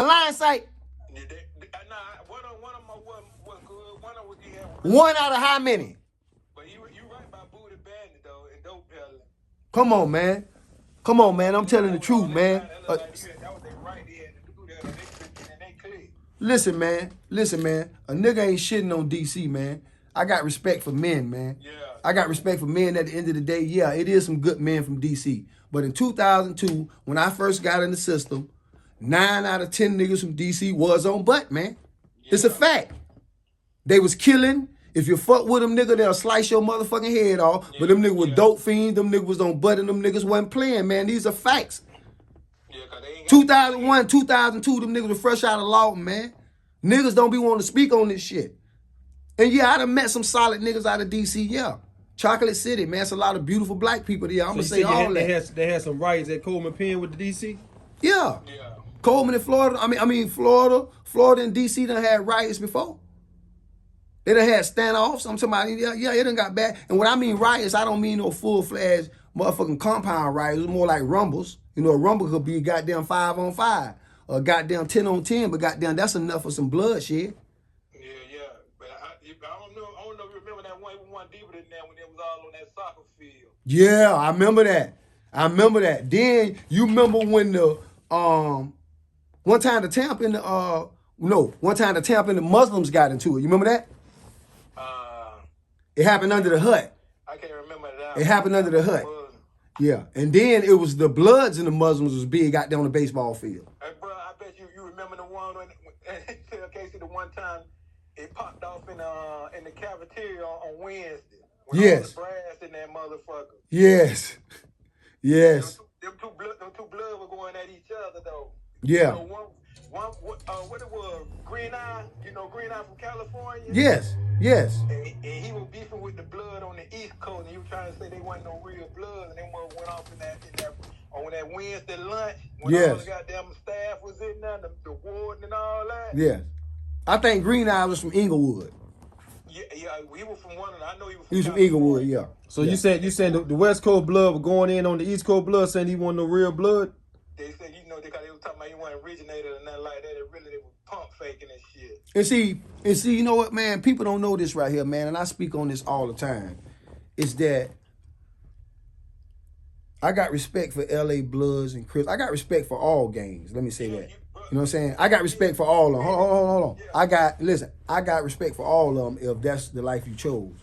line sight. Yeah, nah, one of them was good. One of them was he had. One out of how many? But you right about Booty Bandit though and Dope Peddler. Come on, man. Come on, man. I'm telling the truth, man. That was they right. They had to do that. And they clicked. Listen, man. Listen, man. A nigga ain't shitting on DC, man. I got respect for men, man. Yeah. I got respect for men at the end of the day. Yeah, it is some good men from DC. But in 2002, when I first got in the system, 9 out of 10 niggas from DC was on butt, man. Yeah. It's a fact. They was killing. If you fuck with them, nigga, they'll slice your motherfucking head off. Yeah, but them niggas was dope fiends. Them niggas was on butt and them niggas wasn't playing, man. These are facts. Yeah, 2001, 2002, them niggas were fresh out of Lawton, man. Niggas don't be wanting to speak on this shit. And yeah, I done met some solid niggas out of DC, yeah. Chocolate City, man. It's a lot of beautiful black people there. I'm going to say all that. They had some riots at Coleman Pen with the DC? Yeah. Coleman in Florida. I mean Florida and DC done had riots before. They done had standoffs. I'm talking about, yeah, it done got bad. And when I mean riots, I don't mean no full-fledged motherfucking compound riots. It's more like rumbles. You know, a rumble could be goddamn 5-on-5 or goddamn 10-on-10, but goddamn, that's enough for some bloodshed. I don't know if you remember that one deeper than that when it was all on that soccer field. Yeah, I remember that. Then you remember when the one time the Tampa and the Muslims got into it. You remember that? It happened under the hut. I can't remember that. It happened under the hut. Yeah, and then it was the Bloods and the Muslims was big out there on the baseball field. Hey, bro, I bet you remember the one when tell Casey the one time it popped off in the cafeteria on Wednesday. Yes. All the brass in that motherfucker. Yes. Them two blood were going at each other though. Yeah. You know, what it was, Green Eye, Green Eye from California? Yes. And he was beefing with the blood on the East Coast, and he was trying to say they wasn't no real blood, and then went off on that Wednesday lunch, when all the goddamn staff was in there, the warden and all that. Yes. I think Green Eye was from Inglewood. Yeah, he was from one of them. I know he was from He was from Inglewood, yeah. So you said the West Coast blood was going in on the East Coast blood, saying he wasn't no real blood? They said, they were talking about he wasn't originated or nothing like that. They was pump faking and shit. And see, you know what, man? People don't know this right here, man, and I speak on this all the time. It's that I got respect for LA Bloods and Crips. I got respect for all gangs. Let me say that. You know what I'm saying? I got respect for all of them. Hold on. I got respect for all of them if that's the life you chose.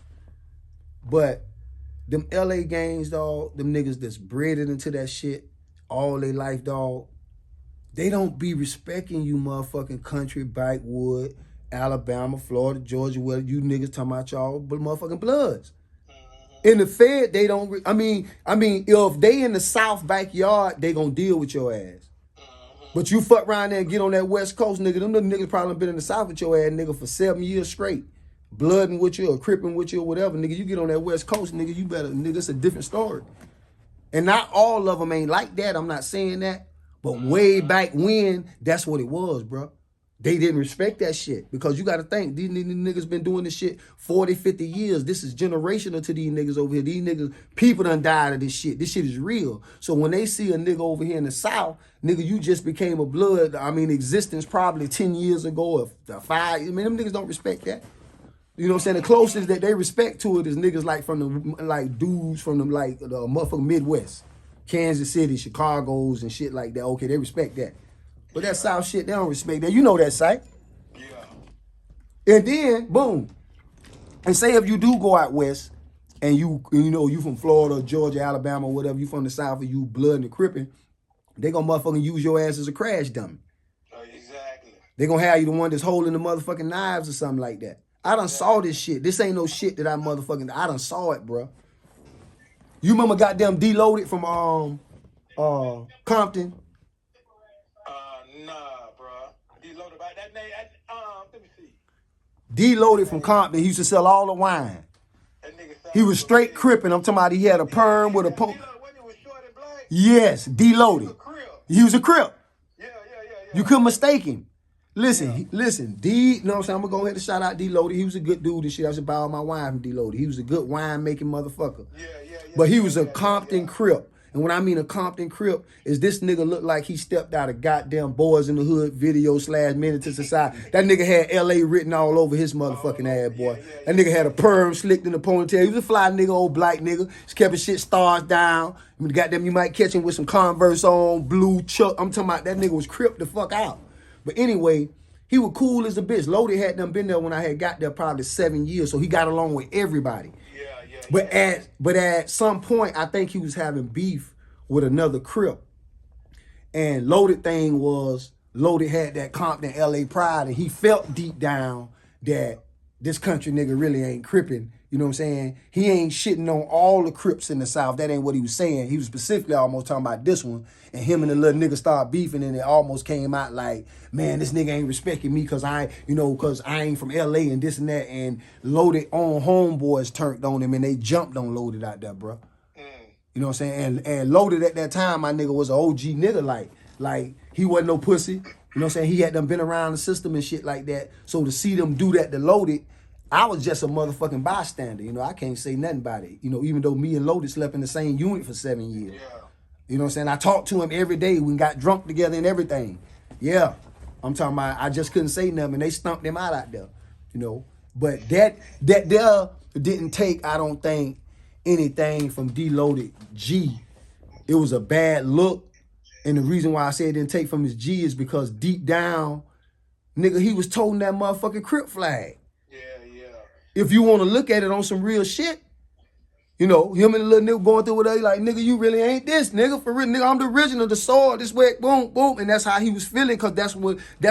But them LA gangs, dog, them niggas that's bred into that shit all their life, dog, they don't be respecting you motherfucking country, backwood, Alabama, Florida, Georgia, where you niggas talking about y'all but motherfucking Bloods. In the Fed, they don't, I mean, if they in the South backyard, they gonna deal with your ass. But you fuck around there and get on that West Coast, nigga, them niggas probably been in the South with your ass, nigga, for 7 years straight. Blooding with you or cripping with you or whatever, nigga, you get on that West Coast, nigga, you better, nigga, it's a different story. And not all of them ain't like that, I'm not saying that. But way back when, that's what it was, bro. They didn't respect that shit. Because you got to think, these niggas been doing this shit 40, 50 years. This is generational to these niggas over here. These niggas, people done died of this shit. This shit is real. So when they see a nigga over here in the South, nigga, you just became a blood, existence probably 10 years ago or 5. Them niggas don't respect that. You know what I'm saying? The closest that they respect to it is niggas like from the, dudes from the motherfucking Midwest. Kansas City, Chicago's and shit like that. Okay, they respect that. But that South shit, they don't respect that. You know that, Sight. Yeah. And then, boom. And say if you do go out west and you from Florida, Georgia, Alabama, whatever, you from the South and you blood and cripping, they gonna motherfucking use your ass as a crash dummy. Exactly. They gonna have you the one that's holding the motherfucking knives or something like that. I done saw this shit. This ain't no shit that I done saw it, bro. You remember goddamn Deloaded from Compton? Nah, bro. Deloaded about that name. Let me see. Deloaded from Compton. He used to sell all the wine. He was straight cripping. I'm talking about he had a perm with a pump. Yes, Deloaded. He was a crip. Yeah. You couldn't mistake him. Listen, D, you know what I'm saying? I'm going to go ahead and shout out D-Loaded. He was a good dude and shit. I used to buy all my wine from D-Loaded. He was a good wine-making motherfucker. Yeah. But he was a Compton Crip. And when I mean a Compton Crip, is this nigga look like he stepped out of goddamn Boys in the Hood video / Menace to Society. That nigga had LA written all over his motherfucking ass, boy. That nigga had a perm slicked in the ponytail. He was a fly nigga, old black nigga. He's kept his shit stars down. I mean, goddamn, you might catch him with some Converse on, blue Chuck. I'm talking about that nigga was Crip the fuck out. But anyway, he was cool as a bitch. Loaded had done been there when I had got there probably 7 years, so he got along with everybody. But at some point, I think he was having beef with another Crip. And Loaded thing was, Loaded had that Compton LA pride, and he felt deep down that this country nigga really ain't crippin'. You know what I'm saying? He ain't shitting on all the Crips in the South. That ain't what he was saying. He was specifically almost talking about this one. And him and the little nigga started beefing, and it almost came out like, man, this nigga ain't respecting me because I ain't from LA and this and that. And Loaded on homeboys turned on him, and they jumped on Loaded out there, bro. You know what I'm saying? And Loaded at that time, my nigga was an OG nigga. Like he wasn't no pussy. You know what I'm saying? He had done been around the system and shit like that. So to see them do that to Loaded, I was just a motherfucking bystander. You know, I can't say nothing about it. You know, even though me and Loaded slept in the same unit for 7 years. Yeah. You know what I'm saying? I talked to him every day. We got drunk together and everything. Yeah. I'm talking about, I just couldn't say nothing. They stumped him out there. You know? But that there didn't take, I don't think, anything from D-Loaded G. It was a bad look. And the reason why I say it didn't take from his G is because deep down, nigga, he was toting that motherfucking Crip flag. If you want to look at it on some real shit, you know, him and the little nigga going through with us, like, nigga, you really ain't this, nigga. For real, nigga, I'm the original, the sword, this way, boom, boom. And that's how he was feeling, because that's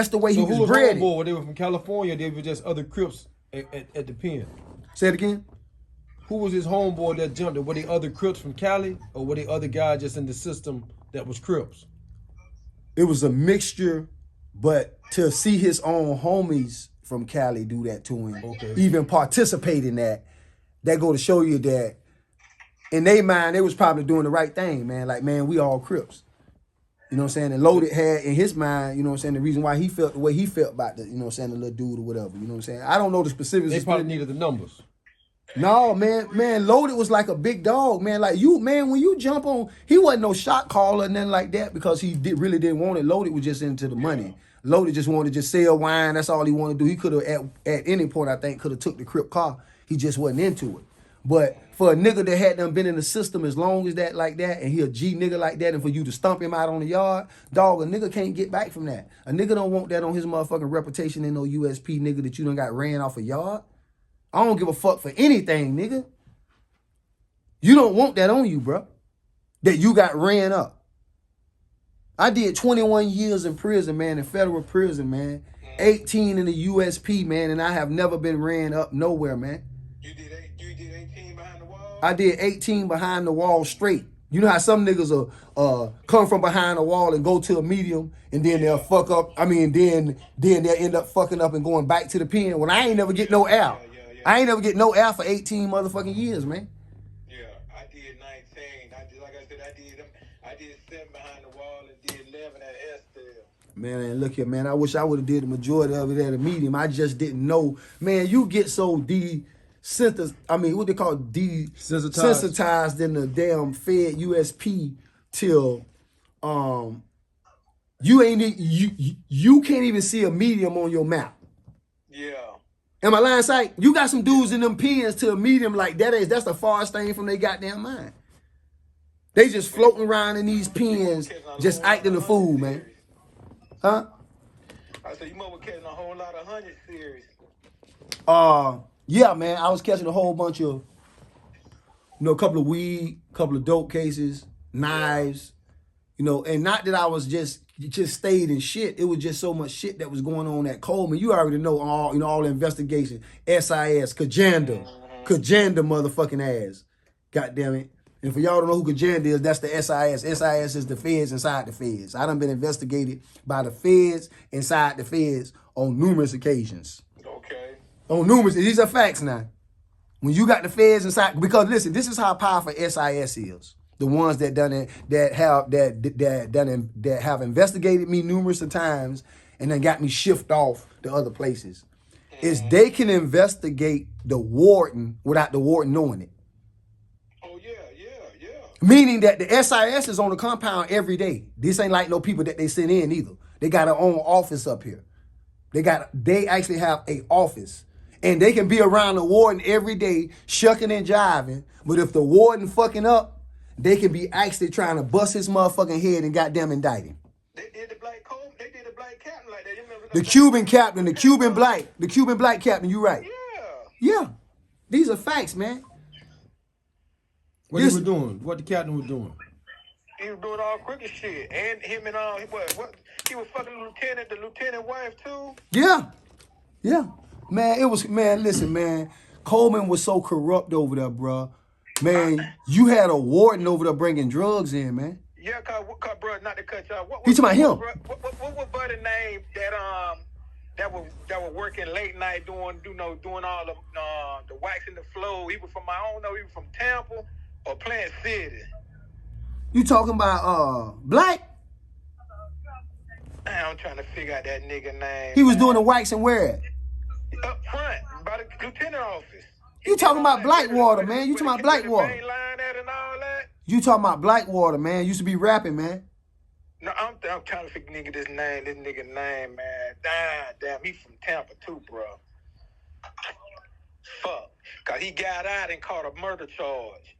the way he was bred. Who was they were from California, they were just other Crips at the pen? Say it again? Who was his homeboy that jumped? Were they other Crips from Cali, or were they other guys just in the system that was Crips? It was a mixture, but to see his own homies from Cali do that to him, even participate in that go to show you that in their mind, they was probably doing the right thing, man. Like, man, we all Crips. You know what I'm saying? And Loaded had in his mind, you know what I'm saying, the reason why he felt the way he felt about the, you know what I'm saying, the little dude or whatever. You know what I'm saying? I don't know the specifics. They probably needed the numbers. No, man, Loaded was like a big dog, man. Like you, man, when you jump on, he wasn't no shot caller or nothing like that, because he really didn't want it. Loaded was just into the money. Loaded just wanted to just sell wine. That's all he wanted to do. He could have, at any point, I think, could have took the Crip car. He just wasn't into it. But for a nigga that had done been in the system as long as that, like that, and he a G nigga like that, and for you to stump him out on the yard, dog, a nigga can't get back from that. A nigga don't want that on his motherfucking reputation in no USP, nigga, that you done got ran off a yard. I don't give a fuck for anything, nigga. You don't want that on you, bro. That you got ran up. I did 21 years in prison, man, in federal prison, man. 18 in the USP, man, and I have never been ran up nowhere, man. You did 18 behind the wall? I did 18 behind the wall straight. You know how some niggas will come from behind the wall and go to a medium, and then they'll fuck up. I mean, then they'll end up fucking up and going back to the pen. When I ain't never get no air. I ain't never get no air for 18 motherfucking years, man. Yeah, I did 19. Like I said, I did 7 behind the wall and did 11 at Estelle. Man, look here, man. I wish I would have did the majority of it at a medium. I just didn't know. Man, you get so desensitized. I mean, what they call desensitized in the damn Fed USP till you can't even see a medium on your map. Yeah. Am I lying, sight? You got some dudes in them pens to a medium like that's the farthest thing from their goddamn mind. They just floating around in these pens, just acting a fool, man. Huh? I said, you must be catching a whole lot of 100 series. Yeah, man. I was catching a whole bunch of, a couple of weed, couple of dope cases, knives, and not that I was just stayed in shit. It was just so much shit that was going on at Coleman. You already know all the investigation. SIS, Kajanda motherfucking ass. God damn it. And for y'all don't know who Kajanda is, that's the SIS. SIS is the feds inside the feds. I done been investigated by the feds inside the feds on numerous occasions. Okay. These are facts now. When you got the feds inside, because listen, this is how powerful SIS is. The ones that have investigated me numerous of times and then got me shipped off to other places. Is they can investigate the warden without the warden knowing it. Oh yeah. Meaning that the SIS is on the compound every day. This ain't like no people that they send in either. They got their own office up here. They actually have a office. And they can be around the warden every day, shucking and jiving. But if the warden fucking up, they can be actually trying to bust his motherfucking head and goddamn indict him. They did the black coat. They did the black captain like that. You remember The Cuban captain, the Cuban black captain, you right. Yeah. These are facts, man. What he was doing? What the captain was doing? He was doing all crooked shit. And him and what he was fucking the lieutenant wife too. Yeah. Man, listen, man. Coleman was so corrupt over there, bro. Man, you had a warden over there bringing drugs in, man. Yeah, cause bro, not to cut you off. You talking about him? What was buddy name that was working late night doing all the waxing the flow? He was from I don't know, he was from Tampa or Plant City. You talking about Black? I'm trying to figure out that nigga name. He was doing the waxing where? Up front, by the lieutenant office. You talking about Blackwater, man. You talking about Blackwater. You talking about Blackwater, man. Used to be rapping, man. No, I'm trying to figure this nigga name, man. Damn, he from Tampa too, bro. Fuck. Cause he got out and caught a murder charge.